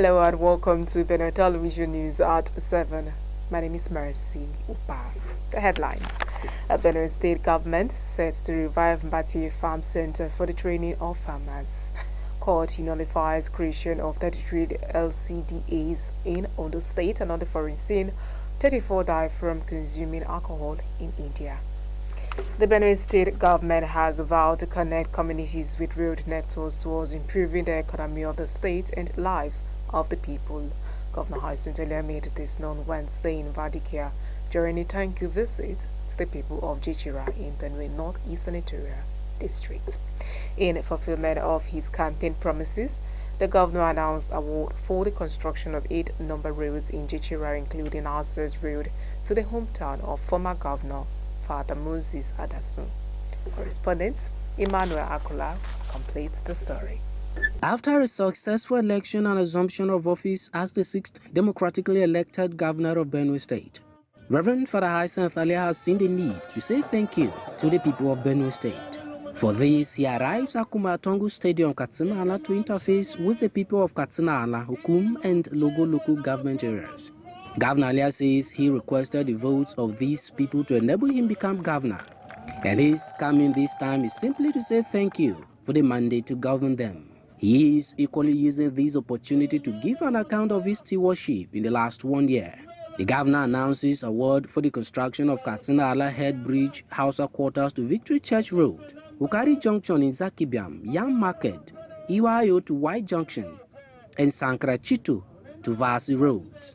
Hello and welcome to Benue Television News at 7. My name is Mercy Upa. The headlines. Benue State Government set to revive Mbati Farm Center for the training of farmers. Court nullifies creation of 33 LCDAs in Ondo State. And on the foreign scene, 34 die from consuming alcohol in India. The Benue State Government has vowed to connect communities with road networks towards improving the economy of the state and lives of the people. Governor Hyacinth Elia made this known Wednesday in Vadikia during a thank you visit to the people of Jichira in Benue Northeast Senatorial District. In fulfillment of his campaign promises, the governor announced award for the construction of 8 number roads in Jichira, including access road to the hometown of former governor Father Moses Adasu. Correspondent Emmanuel Akula completes the story. After a successful election and assumption of office as the 6th democratically elected governor of Benue State, Reverend Father Hyacinth Elia has seen the need to say thank you to the people of Benue State. For this, he arrives at Kumatongu Stadium, Katsina Ala, to interface with the people of Katsina Ala, Hukum, and Logo local government areas. Governor Elia says he requested the votes of these people to enable him become governor, and his coming this time is simply to say thank you for the mandate to govern them. He is equally using this opportunity to give an account of his stewardship in the last 1 year. The governor announces award for the construction of Katsina Ala Head Bridge, Hausa Quarters to Victory Church Road, Ukari Junction in Zakibiam, Yam Market, Iwayo to White Junction, and Sankara Chito to Vasi Roads.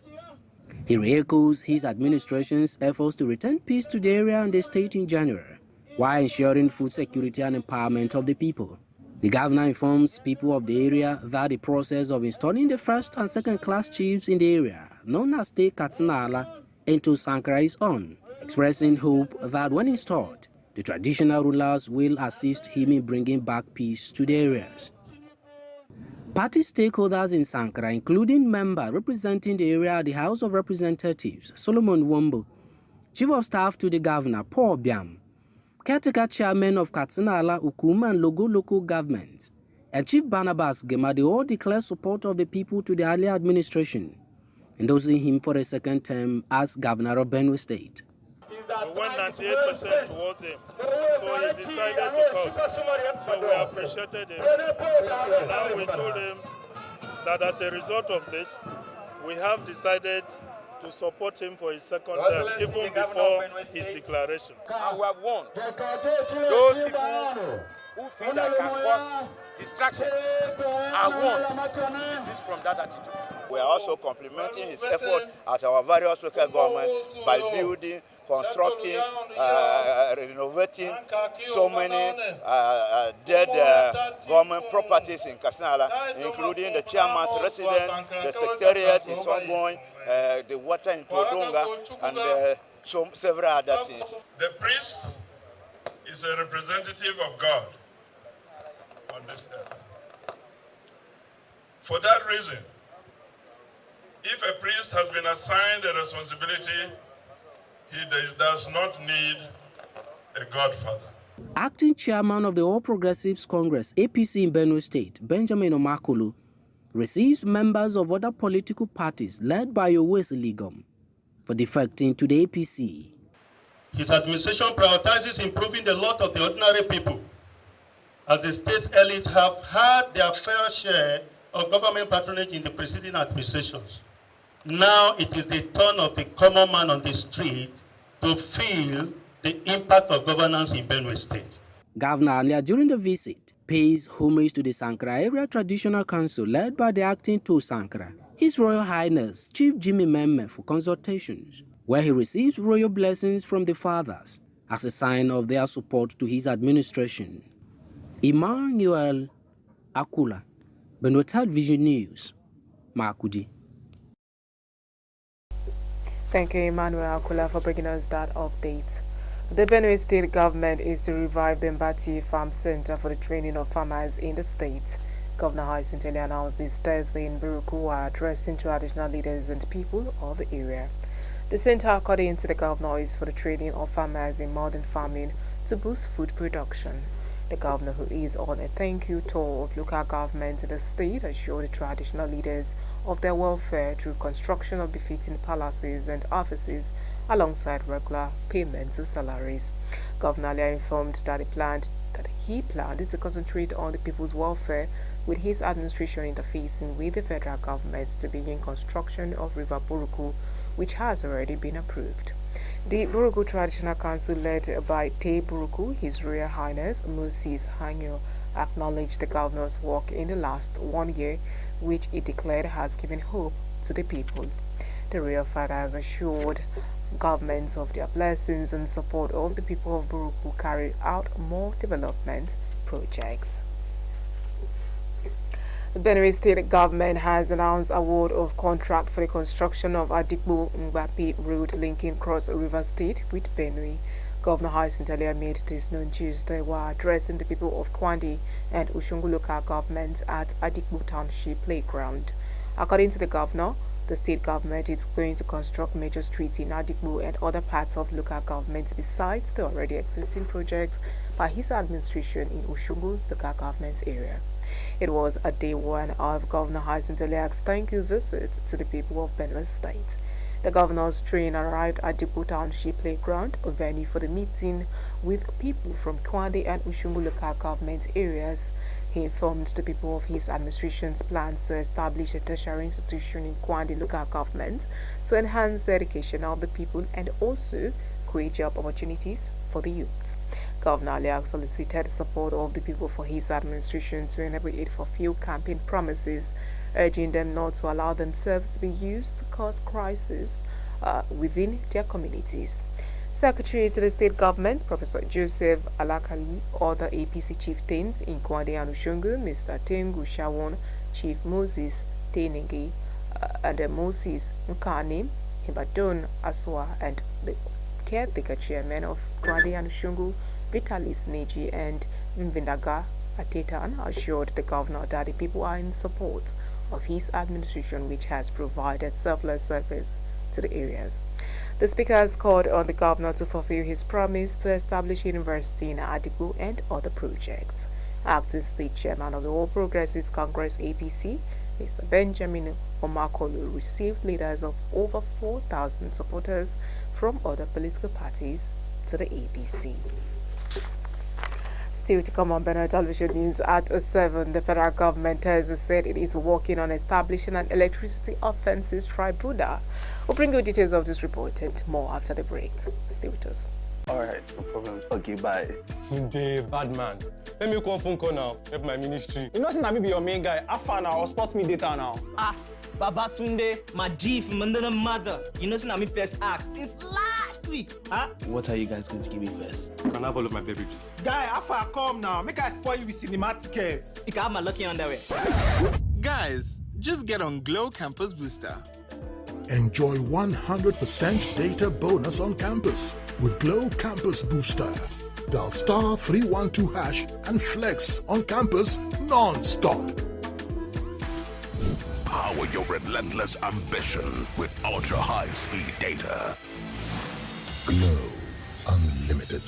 He re-echoes his administration's efforts to return peace to the area and the state in January, while ensuring food security and empowerment of the people. The governor informs people of the area that the process of installing the first and second class chiefs in the area, known as the Katsina Ala, into Sankara is on, expressing hope that when installed, the traditional rulers will assist him in bringing back peace to the areas. Party stakeholders in Sankara, including member representing the area at the House of Representatives, Solomon Wombo, Chief of Staff to the Governor, Paul Biam, Caretaker Chairman of Katsina Ala, Ukum and Logo local governments, and Chief Barnabas Gema, they all declare support of the people to the earlier administration, endorsing him for a second term as Governor of Benue State. We went 98% towards him, so he decided to come. So we appreciated him. And now we told him that as a result of this, we have decided to support him for his second term, even before his declaration. And we have won. Those people who feel that can cause distraction are won. This is from that attitude. We are also complementing his effort at our various local governments by building, constructing, renovating so many dead government properties in Katsina Ala, including the chairman's residence, the secretariat is ongoing, the water in Todonga, and several other things. The priest is a representative of God on this earth. For that reason, if a priest has been assigned a responsibility, he does not need a godfather. Acting chairman of the All Progressives Congress, APC in Benue State, Benjamin Omakulu, receives members of other political parties led by Owesi Ligom for defecting to the APC. His administration prioritizes improving the lot of the ordinary people, as the state's elites have had their fair share of government patronage in the preceding administrations. Now it is the turn of the common man on the street to feel the impact of governance in Benue State. Governor Elia, during the visit, pays homage to the Sankara Area Traditional Council led by the acting to Sankara, His Royal Highness Chief Jimmy Memme, for consultations, where he receives royal blessings from the fathers as a sign of their support to his administration. Emmanuel Akula, Benue Television News, Makudi. Thank you, Emmanuel Akula, for bringing us that update. The Benue State government is to revive the Mbati Farm Center for the training of farmers in the state. Governor Hyacinth Elia announced this Thursday in Buruku while addressing traditional leaders and people of the area. The center, according to the governor, is for the training of farmers in modern farming to boost food production. The governor, who is on a thank you tour of local governments in the state, assured the traditional leaders of their welfare through construction of befitting palaces and offices alongside regular payments of salaries. Governor Alia informed that he planned to concentrate on the people's welfare, with his administration interfacing with the federal government to begin construction of River Buruku, which has already been approved. The Buruku Traditional Council, led by Te Buruku, His Royal Highness Moses Hanyo, acknowledged the governor's work in the last 1 year, which he declared has given hope to the people. The Royal Father has assured governments of their blessings and support of the people of Buruku carry out more development projects. The Benue State government has announced award of contract for the construction of Adigbo Ngbape Road linking Cross River State with Benue. Governor Hyacinth Alia made this known Tuesday while addressing the people of Kwandi and Ushungu local governments at Adigbo Township Playground. According to the governor, the state government is going to construct major streets in Adigbo and other parts of local governments besides the already existing projects by his administration in Ushungu local government area. It was a day one of Governor Hyacinth Alia's thank you visit to the people of Benue State. The governor's train arrived at Adigbo Township Playground, a venue for the meeting with people from Kwandi and Ushungu local government areas. He informed the people of his administration's plans to establish a tertiary institution in Kwandi local government to enhance the education of the people and also create job opportunities for the youth. Governor Alia solicited support of the people for his administration to enable it fulfill campaign promises, urging them not to allow themselves to be used to cause crisis within their communities. Secretary to the state government, Professor Joseph Alakali, other APC chieftains in Kwandi and Ushungu, Mr. Tengu Shawon, Chief Moses Tenenge, and Moses Nkani, Ibadan Aswa, and the caretaker chairman of Kwandi and Ushungu, Vitalis Neji, and Mvindaga Atetan, assured the governor that the people are in support of his administration, which has provided selfless service to the areas. The speaker has called on the governor to fulfill his promise to establish a university in Adigbo and other projects. Acting state chairman of the All Progressives Congress APC, Mr. Benjamin Omakolu, received leaders of over 4,000 supporters from other political parties to the APC. Still to come on Benue Television News at 7, the federal government has said it is working on establishing an electricity offences tribunal. We'll bring you details of this report and more after the break. Stay with us. Alright, no problem. Okay, bye. Today, bad man. Let me call phone call now. Help my ministry. You know, I be your main guy. Afa now or spot me data now. Babatunde, my G from another mother. You know, I first asked since last week. Huh? What are you guys going to give me first? Can I have all of my beverages? Guy, Afa, come now. Make I spoil you with cinema tickets. You can have my lucky underwear. Guys, just get on Glow Campus Booster. Enjoy 100% data bonus on campus with Glow Campus Booster. Dial *312# and flex on campus non-stop. Power your relentless ambition with ultra-high-speed data. Glow Unlimited.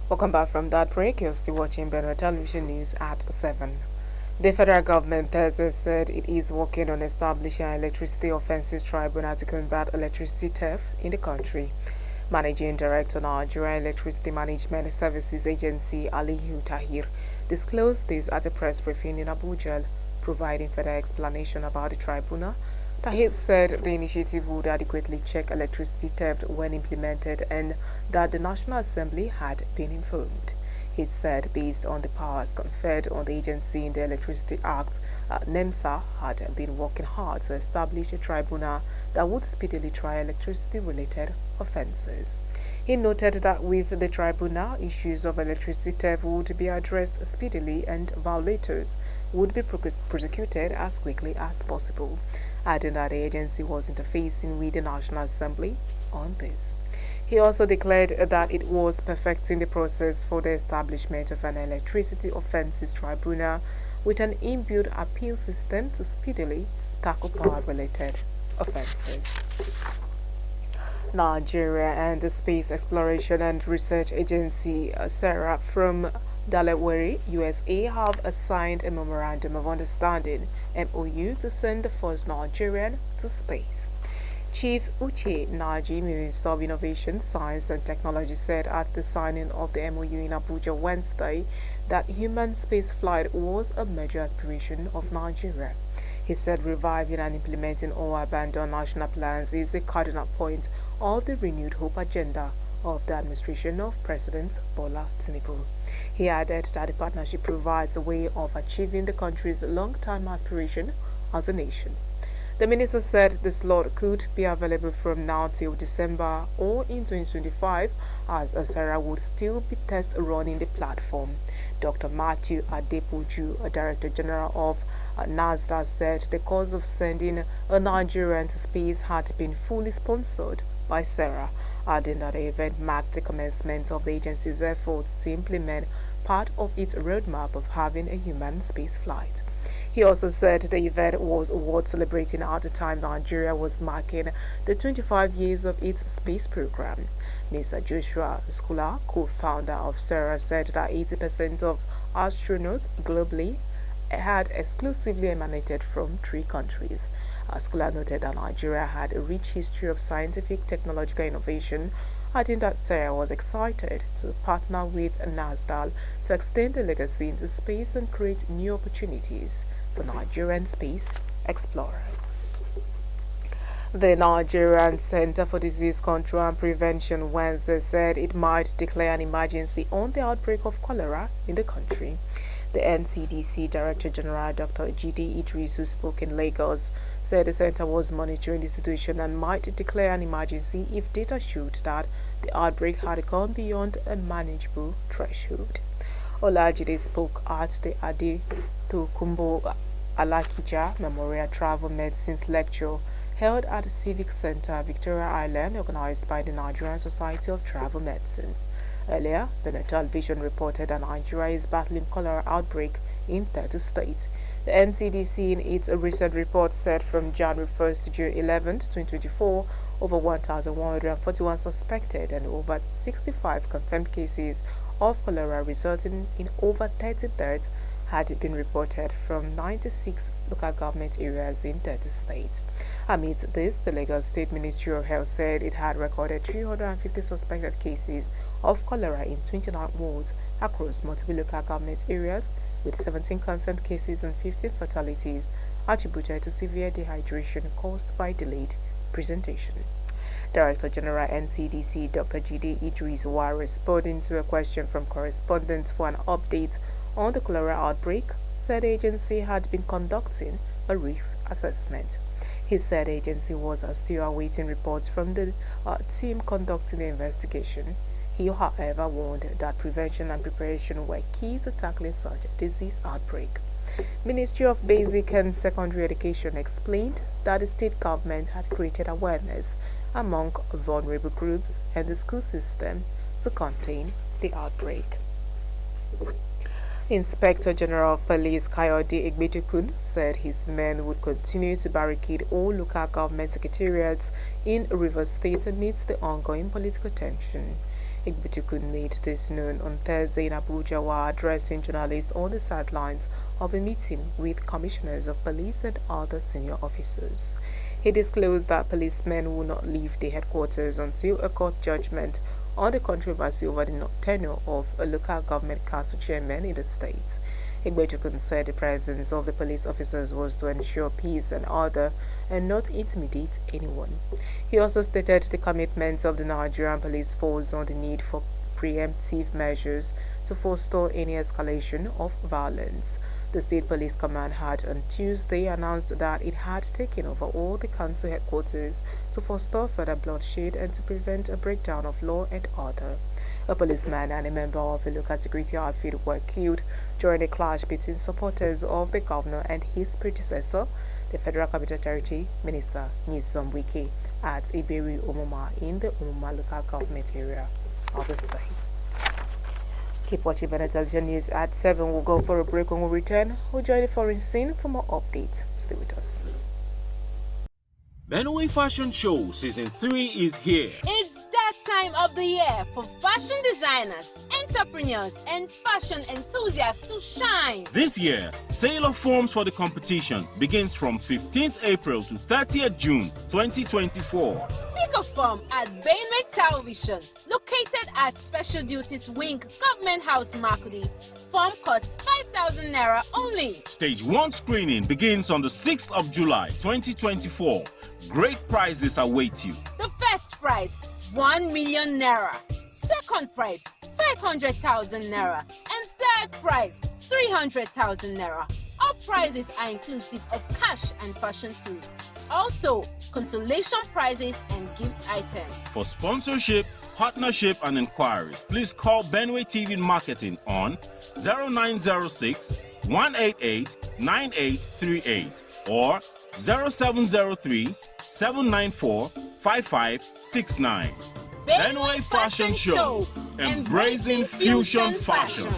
Welcome back from that break. You're still watching Benue Television News at 7. The federal government Thursday said it is working on establishing an electricity offences tribunal to combat electricity theft in the country. Managing Director Nigeria Electricity Management Services Agency Aliyu Tahir disclosed this at a press briefing in Abuja, providing further explanation about the tribunal. Tahir said the initiative would adequately check electricity theft when implemented and that the National Assembly had been informed. He said based on the powers conferred on the agency in the Electricity Act, NEMSA had been working hard to establish a tribunal that would speedily try electricity-related offences. He noted that with the tribunal, issues of electricity theft would be addressed speedily and violators would be prosecuted as quickly as possible. adding that the agency was interfacing with the National Assembly on this. He also declared that it was perfecting the process for the establishment of an electricity offences tribunal with an inbuilt appeal system to speedily tackle power-related offences. Nigeria and the Space Exploration and Research Agency SERA from Delaware, USA have signed a Memorandum of Understanding MOU to send the first Nigerian to space. Chief Uche Naji, Minister of Innovation, Science and Technology, said at the signing of the MOU in Abuja Wednesday that human spaceflight was a major aspiration of Nigeria. He said reviving and implementing all abandoned national plans is the cardinal point of the renewed hope agenda of the administration of President Bola Tinubu. He added that the partnership provides a way of achieving the country's long-term aspiration as a nation. The minister said the slot could be available from now till December or in 2025, as SERA would still be test running the platform. Dr. Matthew Adepoju, Director General of NASDA, said the cause of sending a Nigerian to space had been fully sponsored by SERA, adding that the event marked the commencement of the agency's efforts to implement part of its roadmap of having a human space flight. He also said the event was worth celebrating at the time Nigeria was marking the 25 years of its space program. Mr. Joshua Skula, co-founder of SERA, said that 80% of astronauts globally had exclusively emanated from 3 countries. Skula noted that Nigeria had a rich history of scientific technological innovation, adding that SERA was excited to partner with NASDAQ to extend the legacy into space and create new opportunities for Nigerian space explorers. The Nigerian Center for Disease Control and Prevention Wednesday said it might declare an emergency on the outbreak of cholera in the country. The NCDC Director General Dr. Jide Idris, who spoke in Lagos, said the center was monitoring the situation and might declare an emergency if data showed that the outbreak had gone beyond a manageable threshold. Olajide spoke at the Adetokunbo Alakija Memorial Travel Medicines Lecture held at the Civic Center, Victoria Island, organized by the Nigerian Society of Travel Medicine. Earlier, Benetel Vision reported that Nigeria is battling cholera outbreak in 30 states. The NCDC, in its recent report, said from January 1st to June 11th, 2024, over 1,141 suspected and over 65 confirmed cases of cholera, resulting in over 30 deaths, had been reported from 96 local government areas in 30 states. Amid this, the Lagos State Ministry of Health said it had recorded 350 suspected cases of cholera in 29 wards across multiple local government areas, with 17 confirmed cases and 15 fatalities attributed to severe dehydration caused by delayed presentation. Director General NCDC Dr. Jide Idris, while responding to a question from correspondents for an update on the cholera outbreak, said the agency had been conducting a risk assessment. He said the agency was still awaiting reports from the team conducting the investigation. He, however, warned that prevention and preparation were key to tackling such a disease outbreak. Ministry of Basic and Secondary Education explained that the state government had created awareness among vulnerable groups and the school system to contain the outbreak. Inspector General of Police Kayode Egbetukun said his men would continue to barricade all local government secretariats in Rivers State amidst the ongoing political tension. Egbetukun made this known on Thursday in Abuja while addressing journalists on the sidelines of a meeting with commissioners of police and other senior officers. He disclosed that policemen will not leave the headquarters until a court judgment on the controversy over the tenure of a local government council chairman in the state. Egbetukun said the presence of the police officers was to ensure peace and order and not intimidate anyone. He also stated the commitment of the Nigerian police force on the need for preemptive measures to forestall any escalation of violence. The State Police Command had on Tuesday announced that it had taken over all the council headquarters to forestall further bloodshed and to prevent a breakdown of law and order. A policeman and a member of a local security outfit were killed during a clash between supporters of the governor and his predecessor. The the Federal Capital Territory Minister Nyesom Wike at Iberi Omoma in the Omoma local government area of the state. Keep watching Benue Television News at 7. We'll go for a break. When we return, we'll join the foreign scene for more updates. Stay with us. Benue Fashion Show Season 3 is here. It's that time of the year for fashion designers, entrepreneurs, and fashion enthusiasts to shine. This year, sale of forms for the competition begins from 15th April to 30th June 2024. Pick a form at Benue Television, located at Special Duties Wing, Government House, Makudi. Form costs 5,000 naira only. Stage 1 screening begins on the 6th of July 2024. Great prizes await you. The first prize, 1 million naira. Second prize, 500,000 naira. And third prize, 300,000 naira. All prizes are inclusive of cash and fashion tools. Also, consolation prizes and gift items. For sponsorship, partnership and inquiries, please call Benue TV Marketing on 0906 188 9838 or 0703 794 5569. Benue Fashion Show, embracing fusion fashion.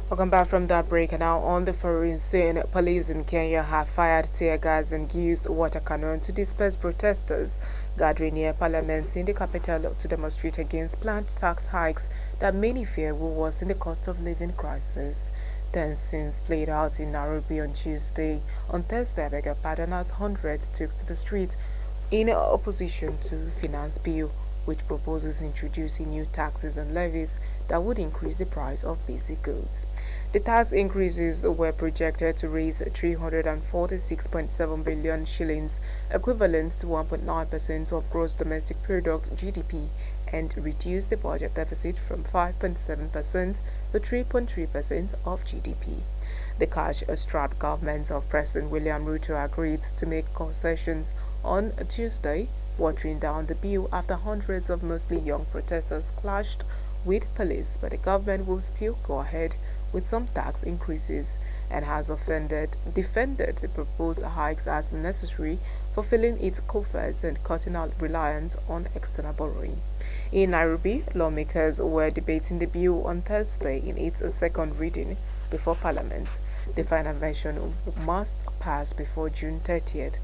Welcome back from that break. And now on the foreign scene, police in Kenya have fired tear gas and used water cannon to disperse protesters gathering near parliament in the capital to demonstrate against planned tax hikes that many fear will worsen the cost of living crisis. Tensions played out in Nairobi on Thursday, as hundreds took to the street in opposition to finance bill, which proposes introducing new taxes and levies that would increase the price of basic goods. The tax increases were projected to raise 346.7 billion shillings, equivalent to 1.9% of gross domestic product (GDP), and reduce the budget deficit from 5.7% to 3.3% of GDP. The cash-strapped government of President William Ruto agreed to make concessions on Tuesday, watering down the bill after hundreds of mostly young protesters clashed with police, but the government will still go ahead with some tax increases and has defended the proposed hikes as necessary for filling its coffers and cutting out reliance on external borrowing. In Nairobi, lawmakers were debating the bill on Thursday in its second reading before Parliament. The final version must pass before June 30th.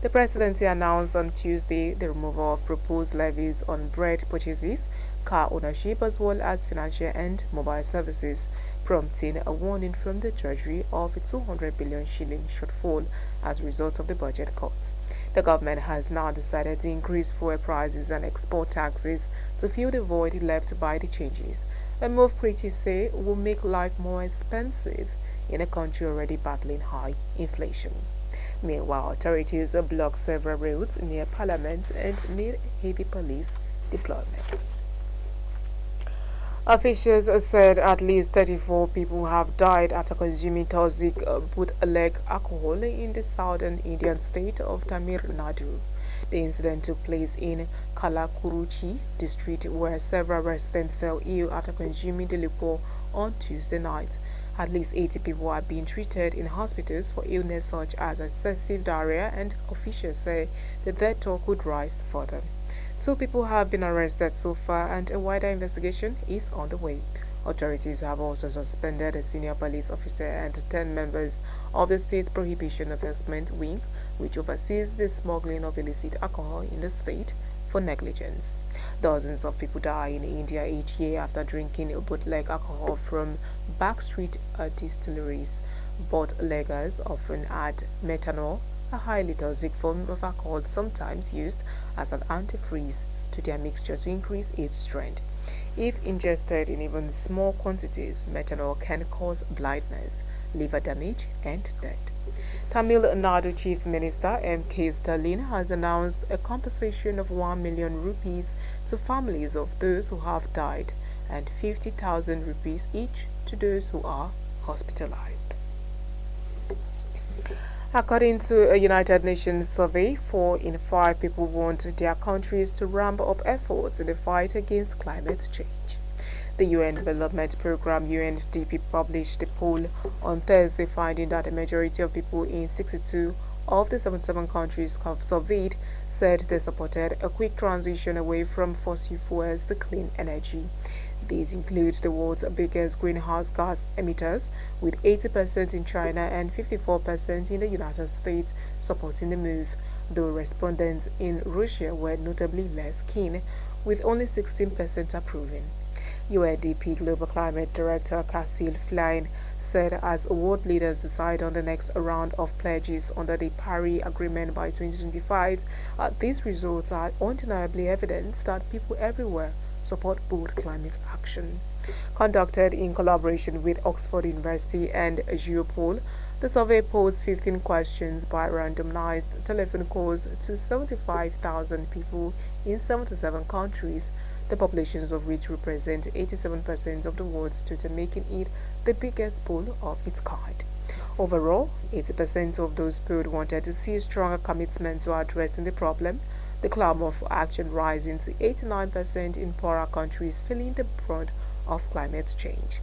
The presidency announced on Tuesday the removal of proposed levies on bread purchases, car ownership, as well as financial and mobile services, prompting a warning from the Treasury of a 200 billion shilling shortfall as a result of the budget cuts. The government has now decided to increase fuel prices and export taxes to fill the void left by the changes, a move critics say will make life more expensive in a country already battling high inflation. Meanwhile, authorities have blocked several roads near Parliament and need heavy police deployment. Officials said at least 34 people have died after consuming toxic bootleg alcohol in the southern Indian state of Tamil Nadu. The incident took place in Kalakuruchi district, where several residents fell ill after consuming the liquor on Tuesday night. At least 80 people are being treated in hospitals for illness such as excessive diarrhea, and officials say the death toll could rise further. 2 people have been arrested so far, and a wider investigation is on the way. Authorities have also suspended a senior police officer and 10 members of the state's Prohibition Enforcement Wing, which oversees the smuggling of illicit alcohol in the state, for negligence. Dozens of people die in India each year after drinking bootleg alcohol from backstreet distilleries. Bootleggers often add methanol, a highly toxic form of alcohol sometimes used as an antifreeze, to their mixture to increase its strength. If ingested in even small quantities, methanol can cause blindness, liver damage, and death. Tamil Nadu Chief Minister M.K. Stalin has announced a compensation of 1 million rupees to families of those who have died and 50,000 rupees each to those who are hospitalized. According to a United Nations survey, 4 in 5 people want their countries to ramp up efforts in the fight against climate change. The UN Development Programme UNDP published a poll on Thursday finding that a majority of people in 62 of the 77 countries surveyed said they supported a quick transition away from fossil fuels to clean energy. These include the world's biggest greenhouse gas emitters, with 80% in China and 54% in the United States supporting the move, though respondents in Russia were notably less keen, with only 16% approving. UNDP Global Climate Director Cassil Flynn said as world leaders decide on the next round of pledges under the Paris Agreement by 2025, these results are undeniably evidence that people everywhere support bold climate action. Conducted in collaboration with Oxford University and Geopol, the survey posed 15 questions by randomized telephone calls to 75,000 people in 77 countries, the populations of which represent 87% of the world's total, making it the biggest poll of its kind. Overall, 80% of those polled wanted to see a stronger commitment to addressing the problem, the clamor for action rising to 89% in poorer countries feeling the brunt of climate change.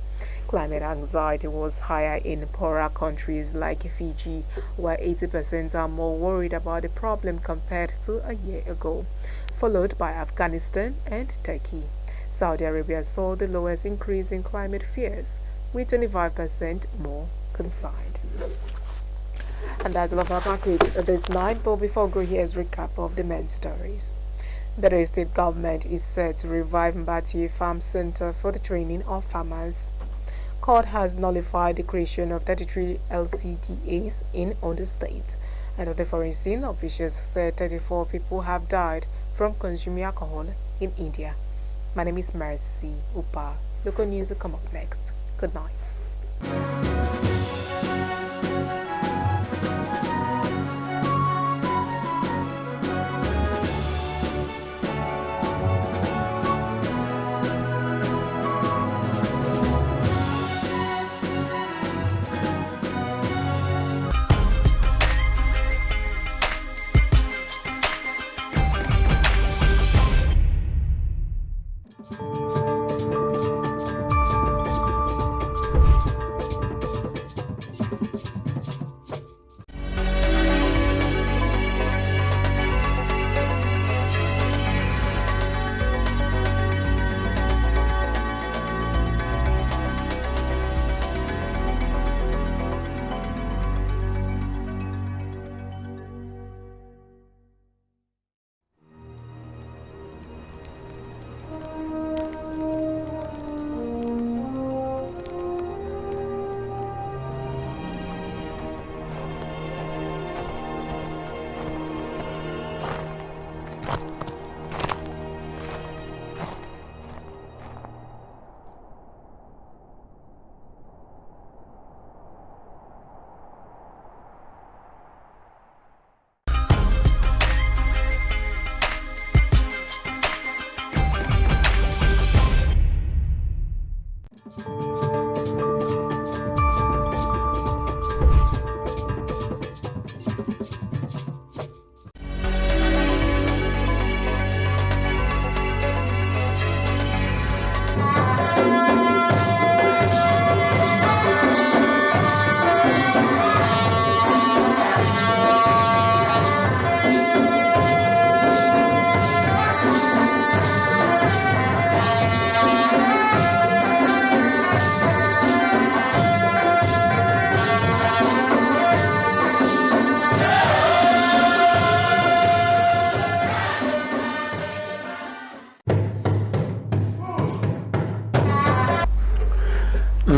Climate anxiety was higher in poorer countries like Fiji, where 80% are more worried about the problem compared to a year ago, followed by Afghanistan and Turkey. Saudi Arabia saw the lowest increase in climate fears, with 25% more concerned. And that's all of our package this night, but before we go, here's a recap of the main stories. The state government is set to revive Mbati Farm Center for the training of farmers. Court has nullified the creation of 33 LCDAs in Ondo State. And at the forensic officials said 34 people have died from consuming alcohol in India. My name is Mercy Upa. Local news will come up next. Good night.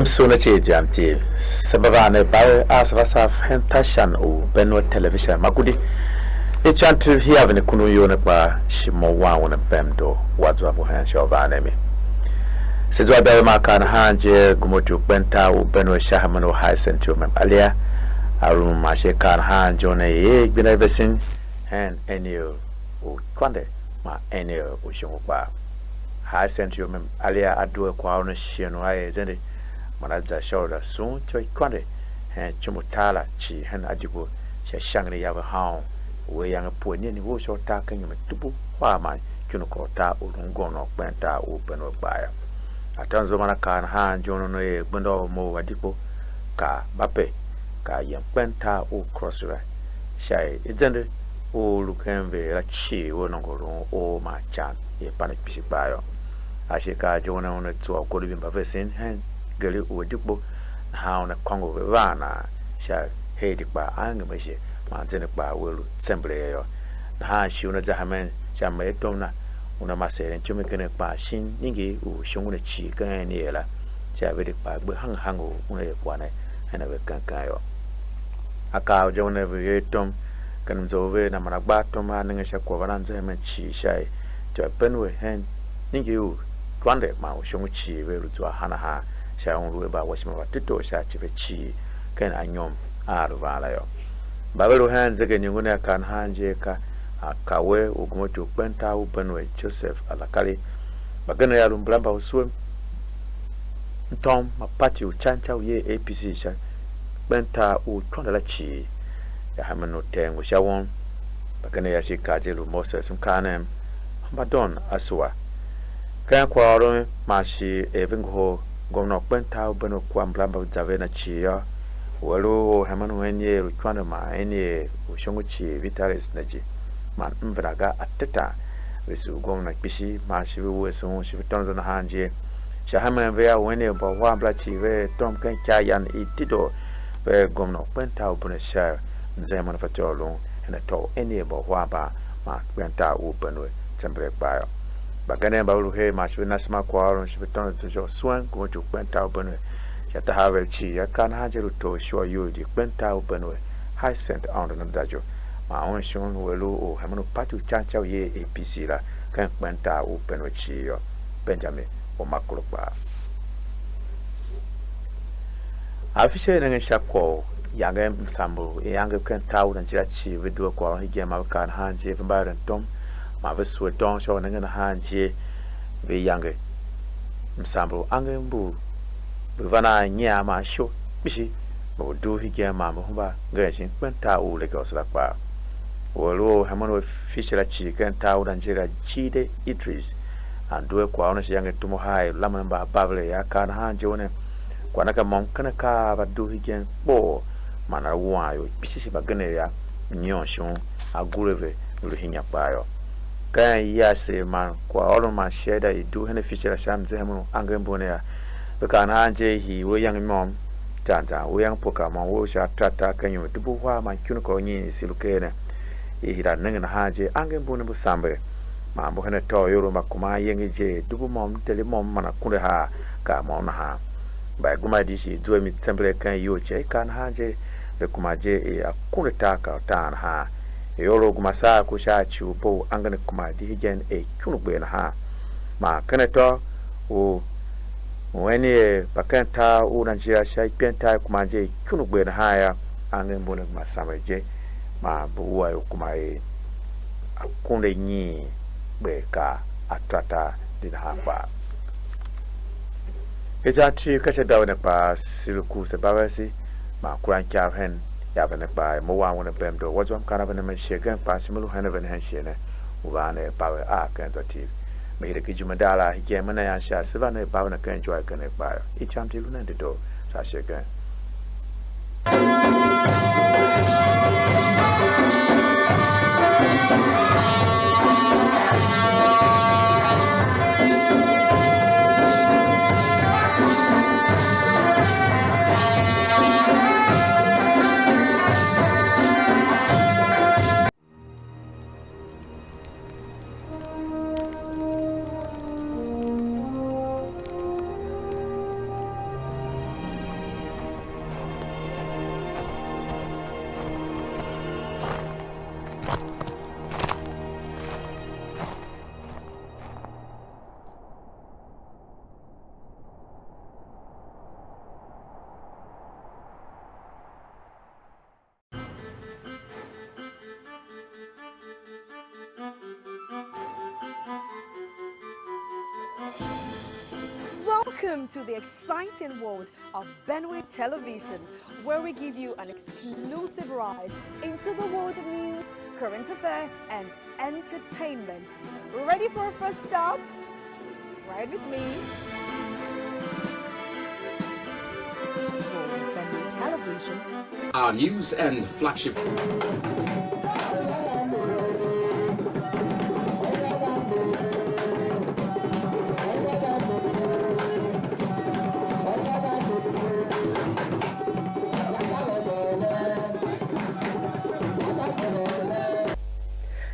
Sona Chianti, Sabavane by Asrasaf Hentashan or Benwell Television Makudi. It's until he have a Kunuyonapa Shimowan and Bemdo, Wadrabo Hanshaw Vanemi. Sizwa Belmakan Hanje, Gumotu Benta, Benwell Shahamano High Centrum Alia, Arum Mashekan Han, John A. Beneficent, and Enio Quande, Ma Enio Ushuba. ha sent you alia adu kwa ono shieno ai zende manaza shoulder soon choi kwande he chumutala chi han adigo sha shangri ya ha we yang po ni wo so ta kan yum tubu kwa ma kunu ko ta ulungo no kwenta open baya atanzo mana kan ha jono no e gbondo mo wadipo ka bape ka yam kwenta o crossra shai izende o lukenve la chi wo no go o ma chan e panic pisibayo ashika jona ona tso ko bimba vesen hen gele o dipo ha ona kongo vana sha he dikba anga meshe ma zene ba welu semble yo ha shi una zahamen sha me tona una masere chume kene pa shin ningi u shungune chi kan ni ela sha be dikba be hang hango una ye kwane hena be kan yo aka jona be tom kan zove na maragba tom ha ninga sha ko bana zahamen chi shai to penwe hen ningi u kwande ma u shungu chi be lu zwa hana ha sha unru ba washima batito sha chi be chi kan anyom arvala yo babelo hanze ke nyungune kan hanje ka akawe ugumoto kwenta ubenwe Joseph alakali bagana ya lumblamba uswe ntom mapati uchancha uye APC sha benta utwanda la chi ya hamano tengo shawon bagana ya shikaje lu Moses mkanem mbadon aswa kaya kwa oro mashi evingo gomno kwenta ubenwe kwa mblamba uzavena chi ya walo hamanu wenye rutwana ma ene ushonguchi vitalis naji man mvraga ateta visu gomna kishi ma shiwe weso shivitonzo na hanje shahama vya wene ba wabla chive tom kan chayan itido be gomna kwenta ubune sha nze manufacturer ene to ene ba waba ma kwenta ubunwe tembre bayo bagane ba uluhe ma shiwe nasma kwa ron shivitonzo jo swan kumotu kwenta ubunwe yata have chi yakan hajeru to show you the kwenta openwe high cent on the dajo ma on shon welu o hamano patu chancha ye APC la kan kwenta openwe chi yo Benjamin o makulwa afishe nanga shako yanga msambo yanga kwenta u njira chi video kwa hige ma kan hanje vimbaran tom ma vesu don show nanga hanje ve yanga msambo angembu buvana nyama sho bishi bodu hige mama humba ngashin kwenta u le gosla kwa wolo hamano fishera chi kwenta u danjira chide Idris andwe kwa ona yange tumo hai lamamba bable ya kana hanje one kwa naka monkana ka badu hige bo mana wayo bishi bagane ya nyonshon agureve luhinya payo kan yase man kwa olo ma sheda idu hene fishera shamze hamano angembone ya because hanje hi we young mom tanta we young poka ma wo sha tata kanyo dubu wa ma kyun ko nyi silukene e hira nanga hanje angen bune bu sambe ma bo hene to yoro makuma yengi je dubu mom tele mom mana kunde ha ka mo na ha ba guma dishi duwe mi temple kan yo che kan hanje be kuma je e akunde taka ta na ha yoro guma sa ku sha chu bo angen kuma di higen e kyun gbe na ha ma kana to o wani bakanta unanjia shai penta kumanje kunu gbe na haya ange mbone masamaje ma buwa kuma e akunde nyi beka atata dina hapa ejati kache dawe na pa siluku se bawasi ma kuran kyaven ya bana pa mo wa wona bemdo wajom kana bana men shegen pa simulu hana bana han shene ubane pawe a kan to tv Made a Kijumadala, he came and I shall Savannah Pavana can enjoy connect by each until Lunando, Sasha again. Welcome to the exciting world of Benue Television, where we give you an exclusive ride into the world of news, current affairs, and entertainment. Ready for our first stop? Ride with me. Benue Television. Our news and flagship.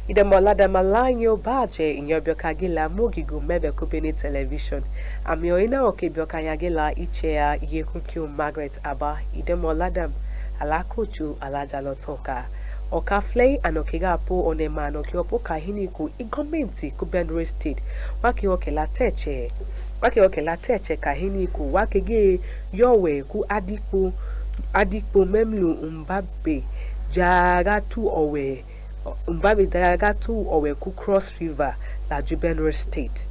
Idemolada malanyo baje inyobokagila mugigu mebe kubini television. Amioina okebokanyagila ichea yekunkyu Margaret Aba idemolada alakuchu alajalotoka. Okaflei anokigapo onema anokiopo kahiniku igomenti ku Benue State. Wakioke lateche kahiniku wakege yowe ku adikpo memlu umbabe jaratu owe Mbabi Dagatu owe ku Cross River la Benue State.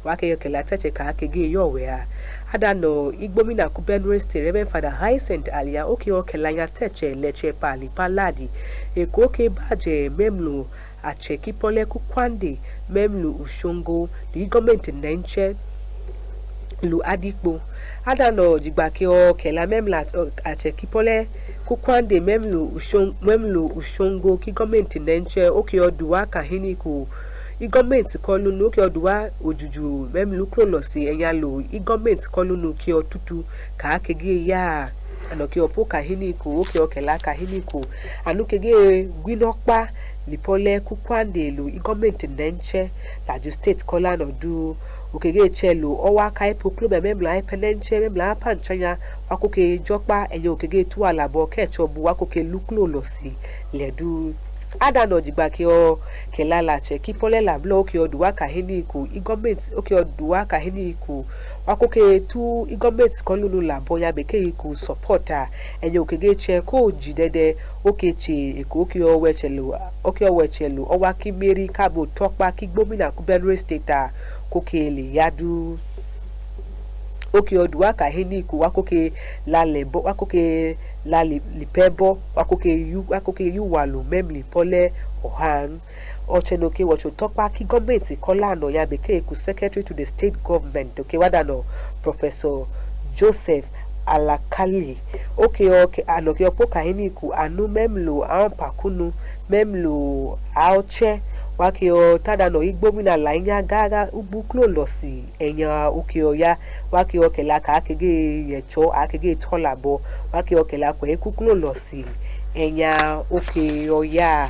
Wake yokelate ka akege yowe adano igbomina ku Benue State Reverend Father Hyacinth Alia oke okelanya teche leche pali paladi ekoke baje memlu acheki pole ku kwande memlu ushongo di government nenche lu adikpo adano jigbake okela memla acheki pole kukwande memlu ushongo ki gọọmenti nenche oke oduwa kahiniku i gọọmenti kolunu oke oduwa ojuju memlu krolosi enyalo i gọọmenti kolunu ki otutu ka akege ya anoki opo kahiniku oke okela kahiniku anukege gwinokpa lipole kukwande lu i gọọmenti nenche la state kolano du okege chelo owa kai proclaim memla ipenenche memla panchanya wakoke jokpa enyo okege tu alabo kechobu wakoke luklo losi ledu adano jigbake o kelala che kipole la block oduwa kahiniku i government oke oduwa kahiniku wakoke tu i government kolulu labo ya bekeiku supporter enyo okege che ko jidede okeche eko oke owechelu owa kimeri kabo tokpa ki gbomina ku Benue State kokele yadu oke oduwa kahiniku wakoke lalebo wakoke lipebo wakoke yuwalu memli pole ohan ochenoke wacho tokpa ki government kolano ya beke ku secretary to the state government okay wadano Professor Joseph Alakali oke anoke opo kahiniku anu memlu ampakunu memlu auche wakio tadano igbomina lainya gaga ubuklo losi enya ukio ya wakio kelaka akege yecho akege tolabo wakio kelako ekuklo losi enya ukio ya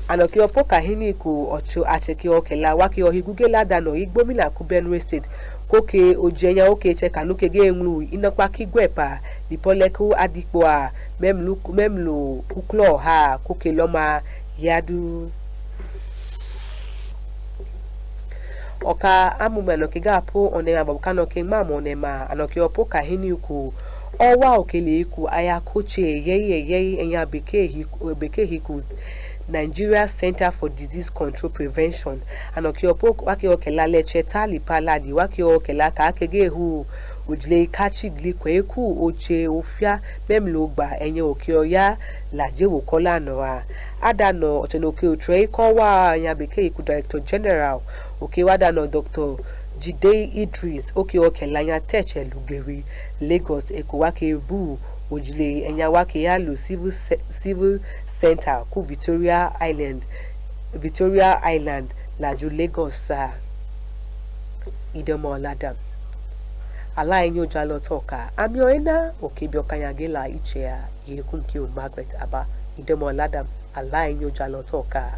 anokio poka hiniku ocho achekio kela wakio higugela dano igbomina ku Benue State koke ojenya oke chekanukege enlu inokpa kigwepa lipoleku adikpoa memlu uklo ha koke loma yadu oka amumeno kigapo onema babukano kemamo onema anokiopo kahiniku owa okeleku ayakoche yeye enya bekehiku Nigeria Center for Disease Control Prevention anokiopo wakioke leche tali paladi wakioke ka akege hu ujle kachi glikweku oche ofia memlogba enye okioya laje wokola noa adano ochenoke otre kowa nya bekehiku Director General okay wadano Dr. Jide Idris okay lanya teche lugeri Lagos ekowake bu ojile enya wake yalu civil center ku Victoria Island laju Lagos idemolada ala enyo jalo toka amioena okebiokanyagela ichea yekunkyo Margaret Aba idemolada ala enyo jalo toka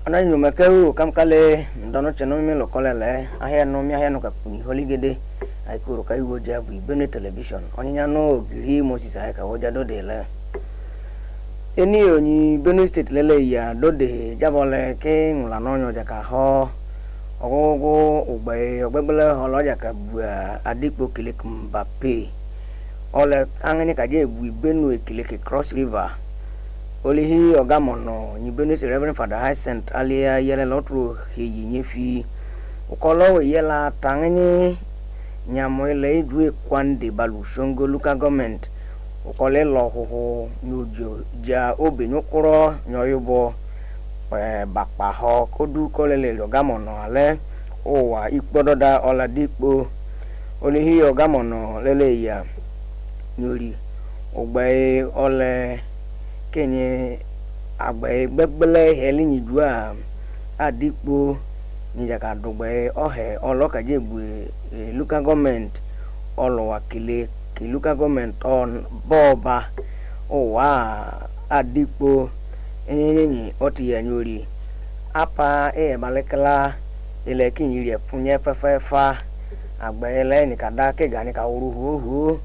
Ana nyuma keu kam kale ndono cheno mi lokolele ahia no mi ahia no kapuni holigede ai kuro kai woja bu Benue television oninya no giri Moses ai ka woja do de le eni oni Benue state lele ya do de jabole ke ngula no nyo jaka ho ogogo ogbegbele holo jaka bu Adikpo Kilik Mbappe ole angani ka je bu Benue Kilik Cross River Olihi Ogamono ni Benue Reverend Father Hyacinth alia yele lotro heyi nyefi ukolo yela tangani nyamoile idwe kwande balu shongo local government ukole lohoho nyojo ja obenyokoro nyoyobo bakpa ho kodu kolele Ogamono ale owa ikpododa Oladikpo Olihi Ogamono lele ya nyori ogbe ole kenye agbe gbegbele helini dua Adikpo ni jaka dogbe ohe oloka jegbe local government olowa kile ki local government on boba owa Adikpo enyenyi oti ya nyori apa balekala ele kinyiri funye fefefa agbe ele ni kada ke gani ka uruhu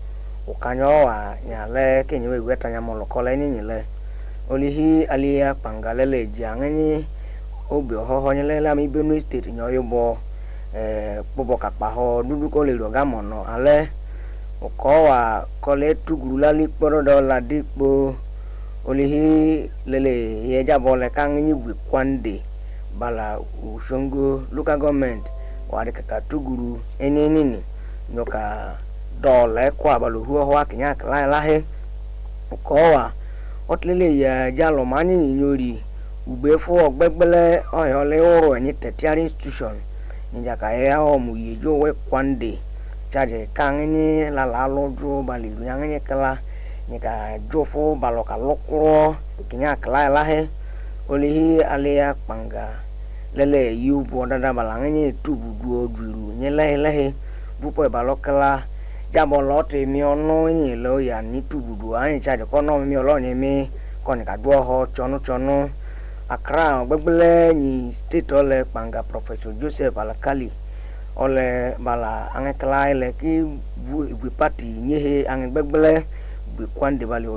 ukanyo wa nyale kenyewe weta nyamolo kola ni nyile Olihi alia pangalele jangani obi ohoho nyele ami Benue state nyoyobo bobo kakpa ho dudu ko le Ogamono ale okowa kole tugurula likporo do Oladikpo Olihi lele ye jabole kangi bu kwande bala ushongo local government wade kaka tuguru enenini nyoka dole kwa balu huo ho akinya kala lahe okowa otlele ya jalo mani nyori ugbefu ogbegbele oyole oro ni tertiary institution njaka ya omu yejo we kwande chaje kangini la lojo baliru yangini kala nika jofo baloka lokro kinya kala lahe Olihi alia panga lele yubo dada balangini tubudu oduru nyele lehe bupo balokala jabolote mi ono ni lo ya ni tubudu an chaje kono mi olo ni mi koni ka duo ho chonu Accra gbegbele ni state ole panga Professor Joseph Alakali ole bala angekla ile ki bu party nyehe angegbele bu kwande bali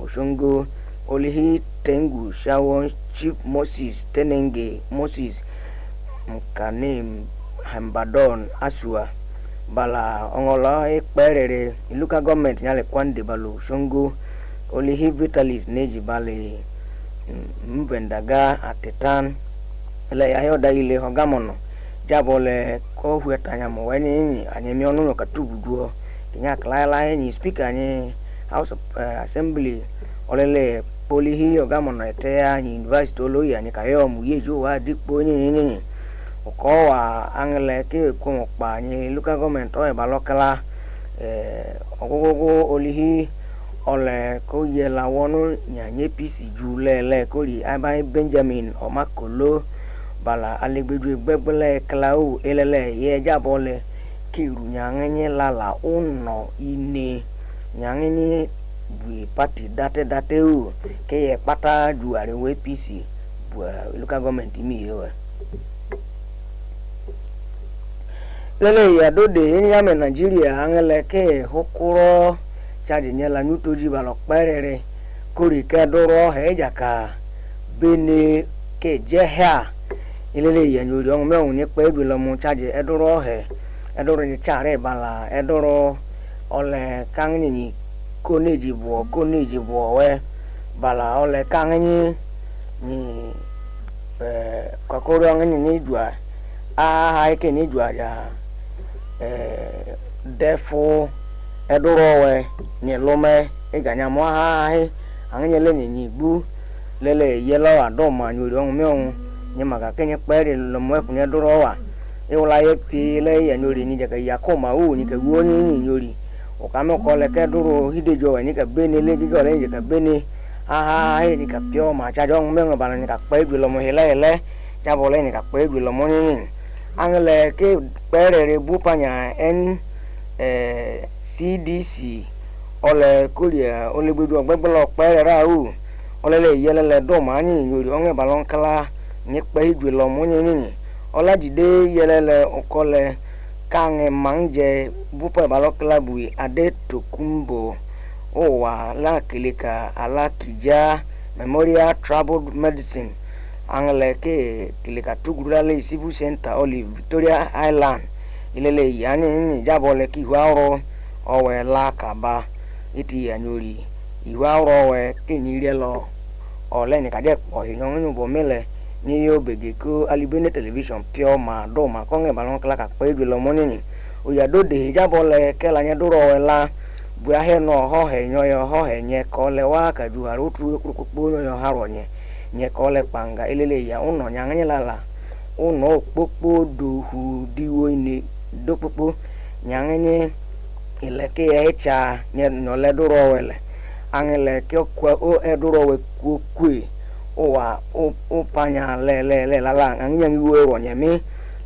oshongo Olihi Tengu Shawon Chief Moses Tenenge Moses Mkanim Hambadon Asua bala ongola ekperere local government nyale kwande balo shongo Olihi Vitalis neji bale mvendaga atetan ele yayoda ile Ogamono jabole ko huetanya mo weni anyemi onu ka tubuduo kinya kala ni speaker ni House of Assembly olele Olihi Ogamono etea ni university oloya ni kayo mu yejo wa Adikpo ni okowa angle ke ko pa ni local government o balokala ogogo Olihi ole ko yela wonu nyanye PC julele ko ri abai Benjamin Omakolo bala alegbeju gbegbele klau elele ye jabole kiru nyanye lala uno ine nyanye bu party date u ke ye pata juare we PC bu local government mi yo lele ya dode nyame Nigeria angele ke hokuro chaji nyela nyutoji balok perere kuri ke doro he jaka bene ke jeha ilele ya nyori on me on ni pe bi lo mu charge edoro he edoro ni chare bala edoro ole kang ni koneji bo we bala ole kang ni kwa koro ngani ni dua ha ke ni dua ya defo edoro we ni lome iganya mo ha anganye le ni gbu lele yelo adoma nyori on me on ni maga kenye pere lo mo punya doro wa e wala ye pi le ya nyori ni jaka ya koma u ni ka wo ni nyori o ka me ko le ke doro hidejo ni ka bene le gi go le jaka bene ha ni ka pio ma cha jong me ngaba ni ka pe bi lo mo hele ja bo le ni ka pe bi lo mo ni angle ke pere re bu panya en CDC ole kulia ole budu agbeblo pere ra u ole le yele le do ma ni nyori onge balon kala ni pe igwe lo mo ni ola jide yele le okole kange manje bupa balon kala bui ade tokumbo owa la kilika ala kija memorial troubled medicine angle ke kilika tugura le sibu center oli Victoria Island ilele yani ni jabole ki hwaro owe la kaba iti anyori iwaro we kinire lo ole ni kade po hinyo bo mele ni yo begeko alibene television pure ma do ma konge balon kala ka pe bi lo monini o ya do de jabole ke la nya duro we la bu ahe no ho he nyo yo ho he nye ko le wa ka ju haru tru kukukpo yo haro nye ko le panga ilele ya uno nya nganye lala uno popo do hu diwo ni do popo nya nganye ile ke echa nye no le duro wele angele ke kwa o eduro we kukwe o panya le la angnya ngiwo ro nyame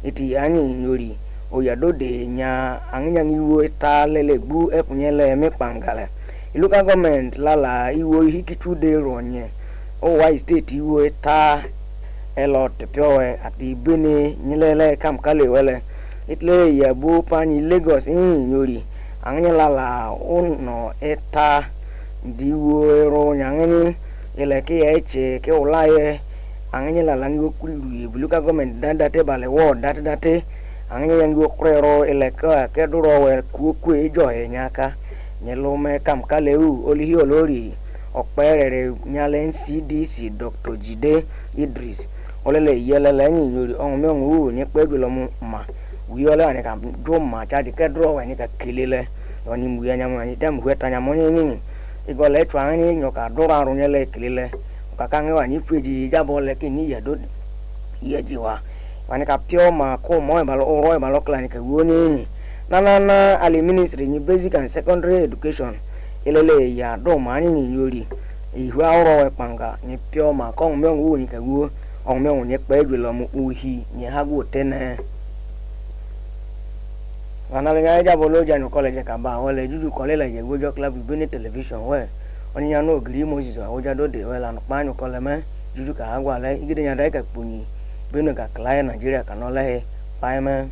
iti ani nyori o ya do de nya angnya ngiwo ta lele gbu epunye le me pangale iluka government lala iwo hikitu de ro nye o wa state iwo ta elot piowe ati bene nyilele kam kale wele itle ya bu pani Lagos nyori angnya lala uno eta diwo ro nyangeni ile ke eche ke olaye angnya lala ngiwo kuriru buluka government danda te bale wo date angnya ngiwo krero ile ke duro we kukwe jo he nyaka nyelome kam kaleu oli hi olori operere nyalen CDC Dr. Jide Idris olele yelele nyori on me nwu ni pegelo mu ma wiole ani kam do ma cha de ke duro we ni ka kelele oni mu ya nyamo ni dem hweta nyamo ni igole twa ni nyoka dura ru nyele kelele ka kange wa ni feji jabole ke ni ya do ye jiwa wani ka pio ma ko mo balo oro balo klan ka woni na ali ministry ni basic and secondary education ilele ya do ma ni yori ihwa oro we panga ni pio ma ko me nwu ni ka wo on me ni pe gbelo mu uhi ni hago tene wanale nga jabolo janu college ka ba wole juju college je gojo club bene television we oni ya no giri Moses wa oja do de we la no panu koleme juju ka agwa le igide nya dai ka puni bene ka client Nigeria ka no le pa me